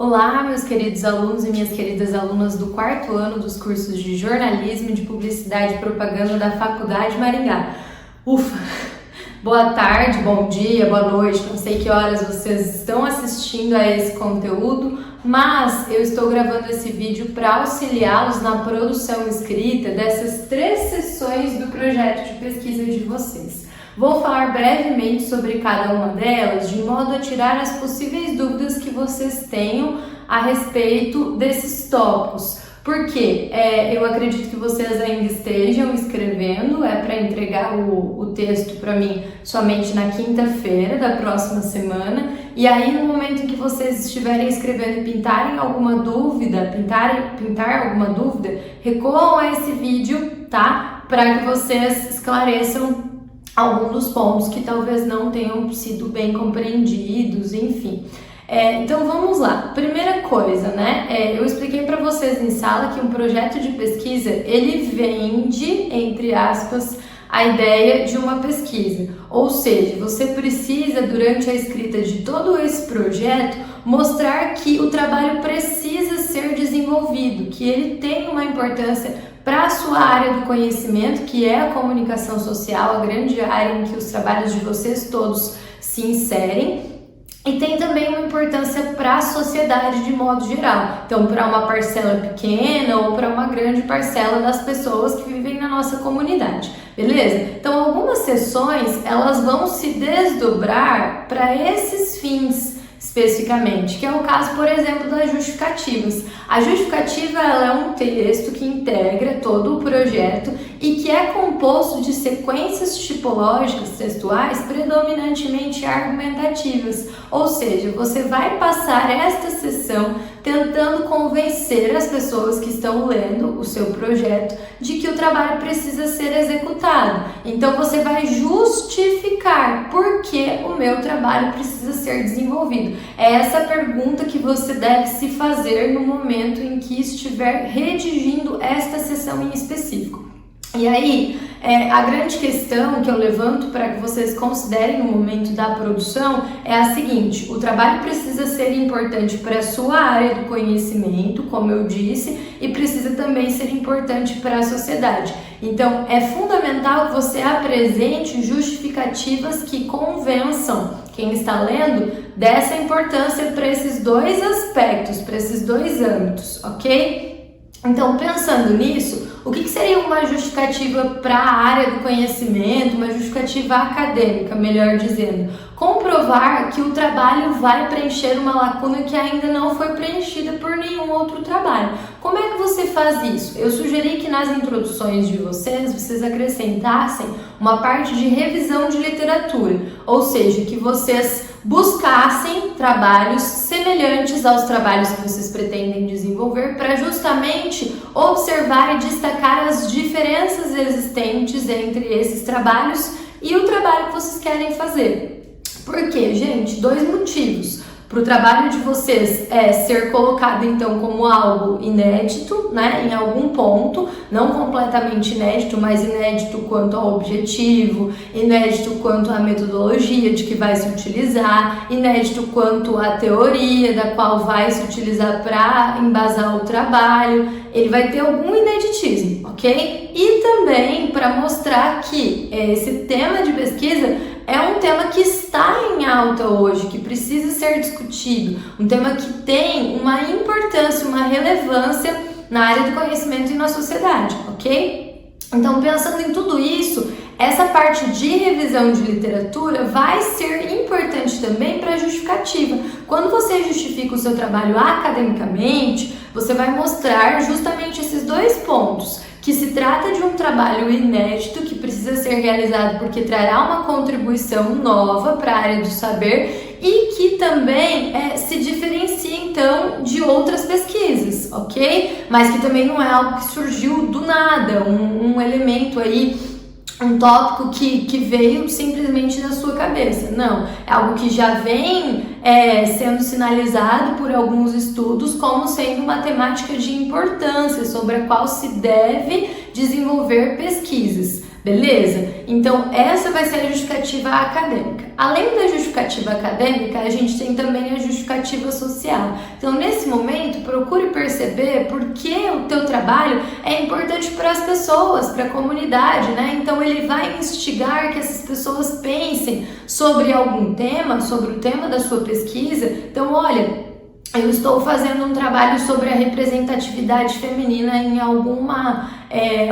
Olá, meus queridos alunos e minhas queridas alunas do quarto ano dos cursos de Jornalismo, de Publicidade e Propaganda da Faculdade Maringá. Ufa! Boa tarde, bom dia, boa noite, não sei que horas vocês estão assistindo a esse conteúdo, mas eu estou gravando esse vídeo para auxiliá-los na produção escrita dessas 3 sessões do projeto de pesquisa de vocês. Vou falar brevemente sobre cada uma delas, de modo a tirar as possíveis dúvidas que vocês tenham a respeito desses tópicos. Porque eu acredito que vocês ainda estejam escrevendo, para entregar o texto para mim somente na quinta-feira da próxima semana. E aí, no momento em que vocês estiverem escrevendo e pintarem alguma dúvida, pintar alguma dúvida, recorram a esse vídeo, tá? Para que vocês esclareçam alguns dos pontos que talvez não tenham sido bem compreendidos, enfim. Então vamos lá. Primeira coisa, né? Eu expliquei para vocês em sala que um projeto de pesquisa, ele vende, entre aspas, a ideia de uma pesquisa. Ou seja, você precisa, durante a escrita de todo esse projeto, mostrar que o trabalho precisa ser desenvolvido, que ele tem uma importância para a sua área do conhecimento, que é a comunicação social, a grande área em que os trabalhos de vocês todos se inserem. E tem também uma importância para a sociedade de modo geral. Então, para uma parcela pequena ou para uma grande parcela das pessoas que vivem na nossa comunidade, beleza? Então, algumas sessões, elas vão se desdobrar para esses fins especificamente, que é o caso, por exemplo, das justificativas. A justificativa, ela é um texto que integra todo o projeto e que é composto de sequências tipológicas textuais predominantemente argumentativas. Ou seja, você vai passar esta sessão tentando convencer as pessoas que estão lendo o seu projeto de que o trabalho precisa ser executado. Então você vai justificar por que o meu trabalho precisa ser desenvolvido. É essa pergunta que você deve se fazer no momento em que estiver redigindo esta sessão em específico. E aí, a grande questão que eu levanto para que vocês considerem no momento da produção é a seguinte: o trabalho precisa ser importante para a sua área do conhecimento, como eu disse, e precisa também ser importante para a sociedade. Então, é fundamental que você apresente justificativas que convençam quem está lendo dessa importância para esses 2 aspectos, para esses 2 âmbitos, ok? Então, pensando nisso, o que seria uma justificativa para a área do conhecimento, uma justificativa acadêmica, melhor dizendo? Comprovar que o trabalho vai preencher uma lacuna que ainda não foi preenchida por nenhum outro trabalho. Como é que você faz isso? Eu sugeri que nas introduções de vocês acrescentassem uma parte de revisão de literatura, ou seja, que vocês buscassem trabalhos semelhantes aos trabalhos que vocês pretendem desenvolver para justamente observar e destacar as diferenças existentes entre esses trabalhos e o trabalho que vocês querem fazer. Por quê, gente? 2 motivos. Para o trabalho de vocês ser colocado então como algo inédito, né, em algum ponto, não completamente inédito, mas inédito quanto ao objetivo, inédito quanto à metodologia de que vai se utilizar, inédito quanto à teoria da qual vai se utilizar para embasar o trabalho. Ele vai ter algum ineditismo, ok? E também para mostrar que esse tema de pesquisa é um tema que está em alta hoje, que precisa ser discutido, um tema que tem uma importância, uma relevância na área do conhecimento e na sociedade, ok? Então, pensando em tudo isso, essa parte de revisão de literatura vai ser importante também para a justificativa. Quando você justifica o seu trabalho academicamente, você vai mostrar justamente esses 2 pontos. Que se trata de um trabalho inédito que precisa ser realizado porque trará uma contribuição nova para a área do saber e que também se diferencia então de outras pesquisas, ok? Mas que também não é algo que surgiu do nada, um elemento aí, um tópico que veio simplesmente da sua cabeça. Não, é algo que já vem sendo sinalizado por alguns estudos como sendo uma temática de importância sobre a qual se deve desenvolver pesquisas. beleza? Então, essa vai ser a justificativa acadêmica. Além da justificativa acadêmica, a gente tem também a justificativa social. Então, nesse momento, procure perceber por que o teu trabalho é importante para as pessoas, para a comunidade, né? Então, ele vai instigar que essas pessoas pensem sobre algum tema, sobre o tema da sua pesquisa. Então, olha, eu estou fazendo um trabalho sobre a representatividade feminina em alguma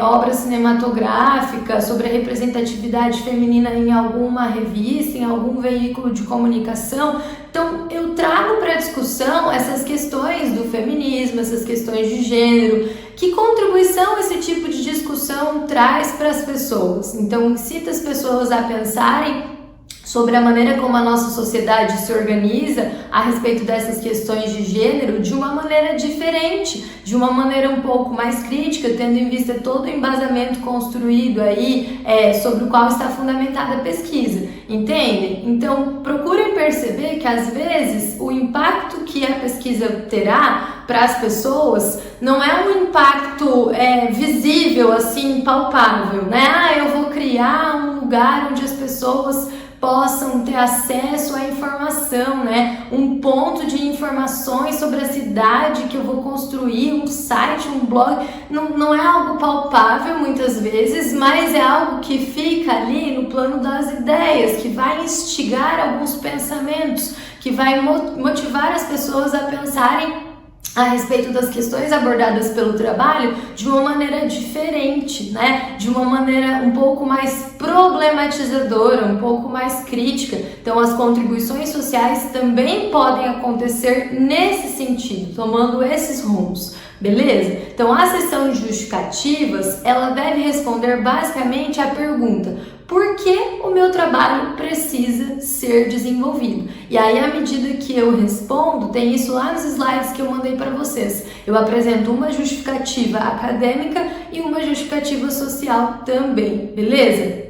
obra cinematográfica, sobre a representatividade feminina em alguma revista, em algum veículo de comunicação. Então, eu trago para a discussão essas questões do feminismo, essas questões de gênero. Que contribuição esse tipo de discussão traz para as pessoas? Então, incita as pessoas a pensarem sobre a maneira como a nossa sociedade se organiza a respeito dessas questões de gênero de uma maneira diferente, de uma maneira um pouco mais crítica, tendo em vista todo o embasamento construído aí sobre o qual está fundamentada a pesquisa, entende? Então, procurem perceber que às vezes o impacto que a pesquisa terá para as pessoas não é um impacto visível, assim, palpável, né? Eu vou criar um lugar onde as pessoas possam ter acesso à informação, né? Um ponto de informações sobre a cidade que eu vou construir, um site, um blog. Não é algo palpável muitas vezes, mas é algo que fica ali no plano das ideias, que vai instigar alguns pensamentos, que vai motivar as pessoas a pensarem a respeito das questões abordadas pelo trabalho de uma maneira diferente, né? De uma maneira um pouco mais problematizadora, um pouco mais crítica. Então, as contribuições sociais também podem acontecer nesse sentido, tomando esses rumos, beleza? Então, a seção de justificativas, ela deve responder basicamente à pergunta: por que o meu trabalho precisa ser desenvolvido? E aí, à medida que eu respondo, tem isso lá nos slides que eu mandei para vocês. Eu apresento uma justificativa acadêmica e uma justificativa social também, beleza?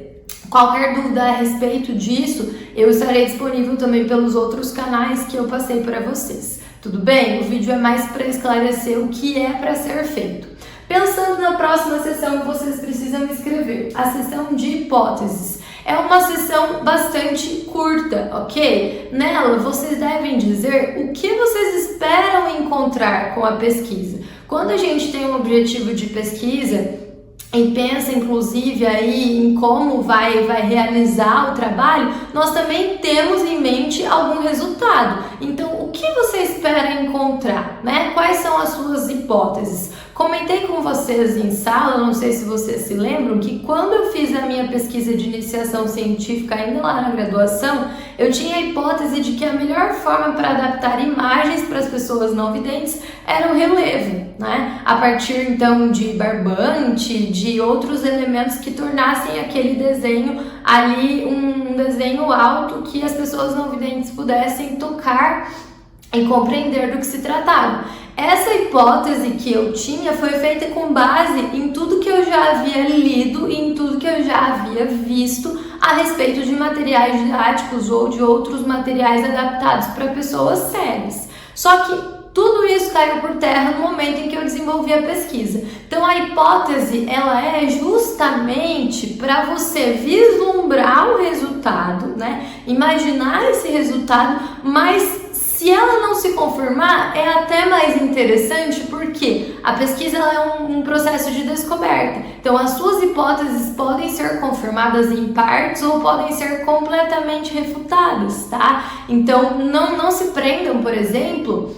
Qualquer dúvida a respeito disso, eu estarei disponível também pelos outros canais que eu passei para vocês. Tudo bem? O vídeo é mais para esclarecer o que é para ser feito. Pensando na próxima sessão que vocês precisam escrever, a sessão de hipóteses. É uma sessão bastante curta, ok? Nela, vocês devem dizer o que vocês esperam encontrar com a pesquisa. Quando a gente tem um objetivo de pesquisa e pensa, inclusive, aí em como vai realizar o trabalho, nós também temos em mente algum resultado. Então, o que você espera encontrar, né? Quais são as suas hipóteses? Comentei com vocês em sala, não sei se vocês se lembram, que quando eu fiz a minha pesquisa de iniciação científica, ainda lá na graduação, eu tinha a hipótese de que a melhor forma para adaptar imagens para as pessoas não videntes era o relevo, né? A partir então de barbante, de outros elementos que tornassem aquele desenho ali um desenho alto que as pessoas não videntes pudessem tocar e compreender do que se tratava. Essa hipótese que eu tinha foi feita com base em tudo que eu já havia lido e em tudo que eu já havia visto a respeito de materiais didáticos ou de outros materiais adaptados para pessoas cegas. Só que tudo isso caiu por terra no momento em que eu desenvolvi a pesquisa. Então a hipótese, ela é justamente para você vislumbrar o resultado, né? Imaginar esse resultado, mas se ela não se confirmar, é até mais interessante porque a pesquisa é um processo de descoberta. Então, as suas hipóteses podem ser confirmadas em partes ou podem ser completamente refutadas, tá? Então, não se prendam, por exemplo,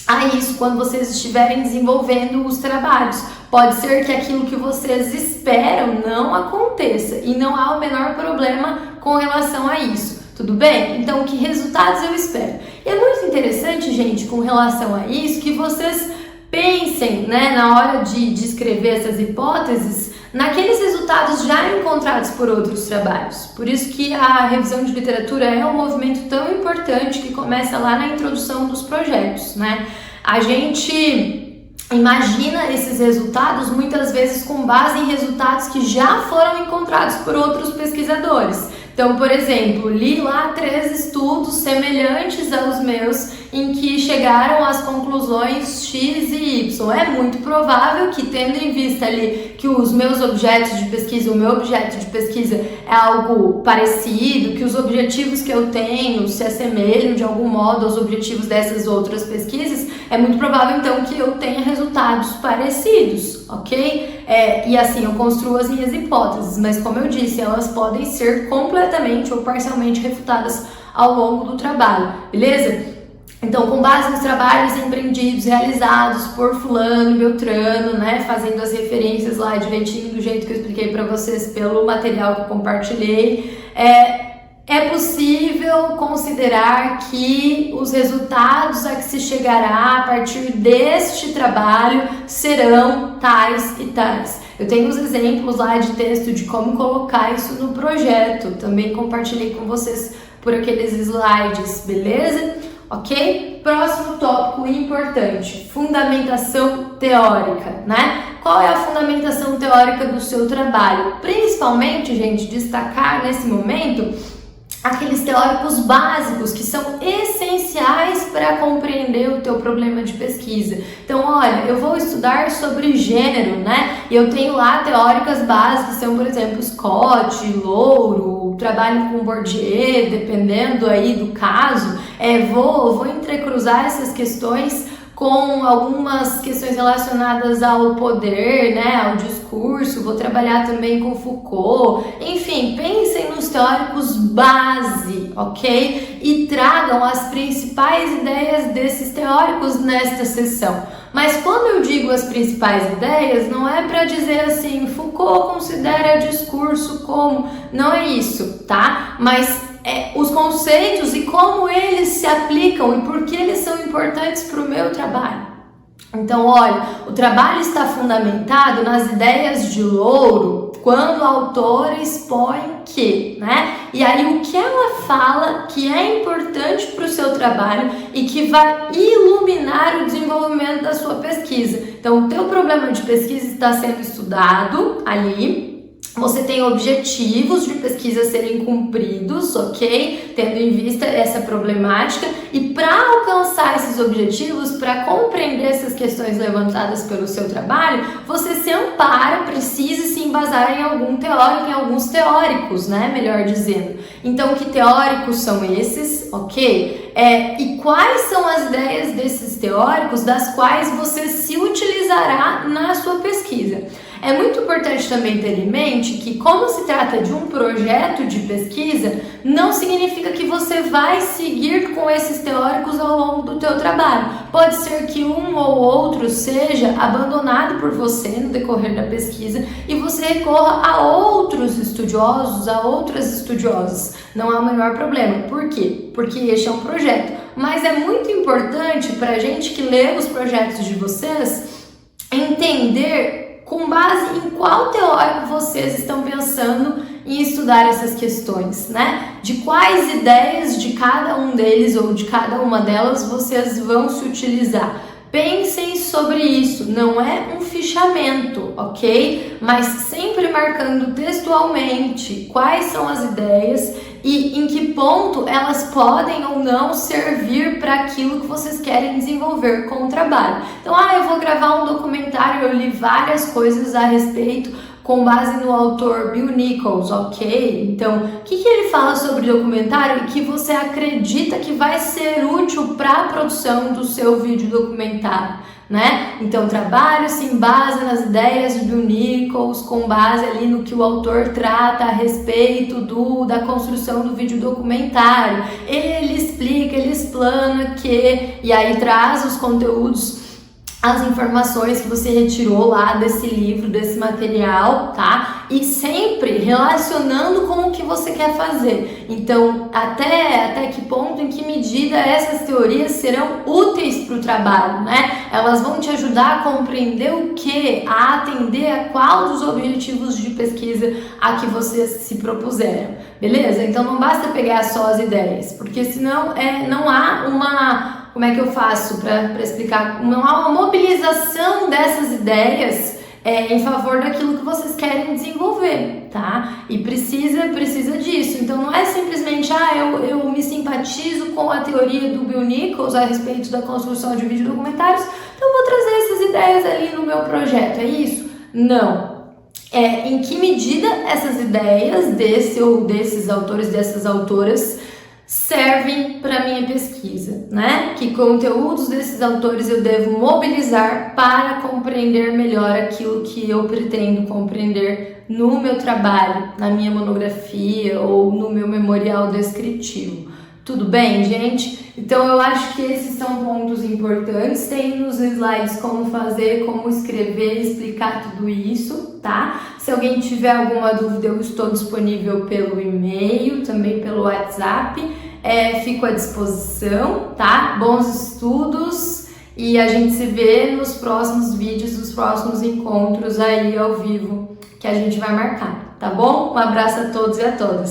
a isso quando vocês estiverem desenvolvendo os trabalhos. Pode ser que aquilo que vocês esperam não aconteça e não há o menor problema com relação a isso. Tudo bem? Então, que resultados eu espero? E é muito interessante, gente, com relação a isso, que vocês pensem, né, na hora de escrever essas hipóteses, naqueles resultados já encontrados por outros trabalhos. Por isso que a revisão de literatura é um movimento tão importante que começa lá na introdução dos projetos, né? A gente imagina esses resultados muitas vezes com base em resultados que já foram encontrados por outros pesquisadores. Então, por exemplo, li lá 3 estudos semelhantes aos meus em que chegaram às conclusões X e Y. É muito provável que, tendo em vista ali que os meus objetos de pesquisa, o meu objeto de pesquisa é algo parecido, que os objetivos que eu tenho se assemelham de algum modo aos objetivos dessas outras pesquisas, é muito provável então que eu tenha resultados parecidos, ok? E assim eu construo as minhas hipóteses, mas como eu disse, elas podem ser completamente ou parcialmente refutadas ao longo do trabalho, beleza? Então, com base nos trabalhos empreendidos, realizados por fulano, beltrano, né, fazendo as referências lá direitinho do jeito que eu expliquei para vocês pelo material que eu compartilhei, é possível considerar que os resultados a que se chegará a partir deste trabalho serão tais e tais. Eu tenho os exemplos lá de texto de como colocar isso no projeto, também compartilhei com vocês por aqueles slides, beleza? Ok? Próximo tópico importante, fundamentação teórica, né? Qual é a fundamentação teórica do seu trabalho? Principalmente, gente, destacar nesse momento aqueles teóricos básicos que são essenciais para compreender o teu problema de pesquisa. Então, olha, eu vou estudar sobre gênero, né? E eu tenho lá teóricas básicas, são, por exemplo, Scott, Louro, trabalho com Bourdieu, dependendo aí do caso. Vou entrecruzar essas questões com algumas questões relacionadas ao poder, né, ao discurso, vou trabalhar também com Foucault, enfim, pensem nos teóricos base, ok? E tragam as principais ideias desses teóricos nesta sessão. Mas quando eu digo as principais ideias, não é para dizer assim, Foucault considera discurso como, não é isso, tá? Mas os conceitos e como eles se aplicam e por que eles são importantes para o meu trabalho. Então, olha, o trabalho está fundamentado nas ideias de Louro quando a autora expõe que, né? E aí o que ela fala que é importante para o seu trabalho e que vai iluminar o desenvolvimento da sua pesquisa. Então, o teu problema de pesquisa está sendo estudado ali. Você tem objetivos de pesquisa a serem cumpridos, ok? Tendo em vista essa problemática. E para alcançar esses objetivos, para compreender essas questões levantadas pelo seu trabalho, você se ampara, precisa se embasar em algum teórico, em alguns teóricos, né? Melhor dizendo. Então, que teóricos são esses, ok? E quais são as ideias desses teóricos das quais você se utilizará na sua pesquisa? É muito importante também ter em mente que, como se trata de um projeto de pesquisa, não significa que você vai seguir com esses teóricos ao longo do teu trabalho. Pode ser que um ou outro seja abandonado por você no decorrer da pesquisa e você recorra a outros estudiosos, a outras estudiosas. Não há o menor problema. Por quê? Porque este é um projeto. Mas é muito importante para a gente que lê os projetos de vocês entender com base em qual teórico vocês estão pensando em estudar essas questões, né? De quais ideias de cada um deles ou de cada uma delas vocês vão se utilizar. Pensem sobre isso, não é um fichamento, ok? Mas sempre marcando textualmente quais são as ideias e em que ponto elas podem ou não servir para aquilo que vocês querem desenvolver com o trabalho. Então, eu vou gravar um documentário, eu li várias coisas a respeito com base no autor Bill Nichols, ok? Então, o que ele fala sobre o documentário e que você acredita que vai ser útil para a produção do seu vídeo documentário, né? Então, o trabalho se embasa nas ideias de Bill Nichols, com base ali no que o autor trata a respeito da construção do vídeo documentário. Ele explica, ele explana que, e aí traz os conteúdos, as informações que você retirou lá desse livro, desse material, tá? E sempre relacionando com o que você quer fazer. Então, até que ponto, em que medida essas teorias serão úteis para o trabalho, né? Elas vão te ajudar a compreender o que? A atender a qual dos objetivos de pesquisa a que vocês se propuseram, beleza? Então, não basta pegar só as ideias, porque senão não há uma... Como é que eu faço para explicar? Não há uma mobilização dessas ideias em favor daquilo que vocês querem desenvolver, tá? E precisa disso. Então não é simplesmente, eu me simpatizo com a teoria do Bill Nichols a respeito da construção de videodocumentários, então vou trazer essas ideias ali no meu projeto, é isso? Não. Em que medida essas ideias desse ou desses autores, dessas autoras, servem para minha pesquisa, né? Que conteúdos desses autores eu devo mobilizar para compreender melhor aquilo que eu pretendo compreender no meu trabalho, na minha monografia ou no meu memorial descritivo. Tudo bem, gente? Então eu acho que esses são pontos importantes. Tem nos slides como fazer, como escrever, explicar tudo isso, tá? Se alguém tiver alguma dúvida, eu estou disponível pelo e-mail, também pelo WhatsApp. Fico à disposição, tá? Bons estudos e a gente se vê nos próximos vídeos, nos próximos encontros aí ao vivo que a gente vai marcar, tá bom? Um abraço a todos e a todas.